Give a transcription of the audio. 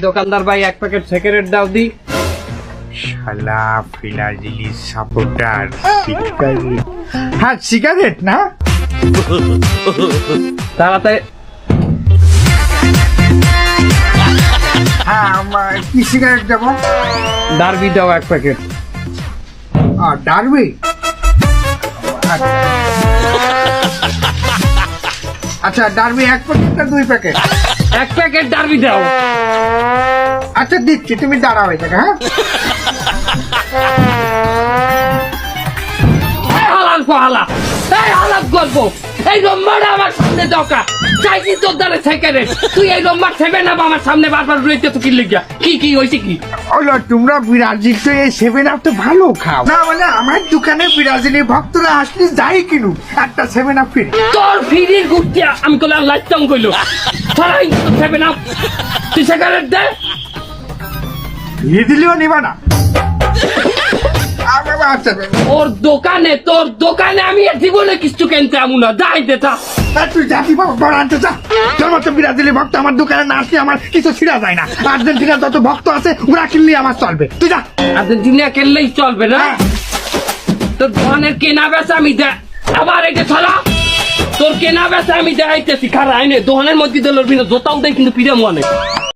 দোকানদার ভাই এক প্যাকেট সিগারেট দাও দি। শালা ফিলাজিলি সাপোর্টার সিগারেট। হ্যাঁ সিগারেট না, তাড়াতাড়ি। হ্যাঁ আমার কি সিগারেট দেবো? ডারবি দাও এক প্যাকেট। ডারবি, আচ্ছা ডারবি এক প্যাকেট না 2 প্যাকেট? এক প্যাকেট ডারবি দাও। আচ্ছা দিচ্ছি, তুমি দাঁড়াও এটাকে। হ্যাঁ হালাল পালা, এই হালাল গল্প, এই রম্মার আমার সামনে দকা চাইছি তোর দ্বারা সিগারেট, তুই এই রম্মার ছেবে না আমার সামনে বারবার রইতে তো কি লিখা, কি হয়েছে কি? ওলো তোমরা ব্রাজিল তো এই 7 আপ তো ভালো খাও না, মানে আমার দোকানে ব্রাজিলি ভক্তরা আসলে যাই কিনুক একটা 7 আপ ফ্রি। তোর ফিরির গুটিয়া আমি কইলাম লাইটাম কইলো ছড়াই ছেবে না, তুই সিগারেট দে। দিলেও নিবা না? আচ্ছা ওর দোকানে, তোর দোকানে আমি জীবনে কিছু কিনতে আমু না, যাই দে তা। তুই জাতি বড় আনতে চা, তোর মতো ব্রাজিলি ভক্ত আমার দোকানে না আসলে আমার কিছু ছিঁড়া যায় না। আর্জেন্টিনার যত ভক্ত আছে ওরা কিনলে আমার চলবে, তুই যা। আর্জেন্টিনা খেললেই চলবে না? তোর দোকানের কেনা বেচা আমি দে, আবার এটা ছড়া তোর কেনা বেচা আমি দেখাইতেছি, খারা আইনে দোকানের মধ্যে দিল জোতাও দেয় কিন্তু পিড়ে মনে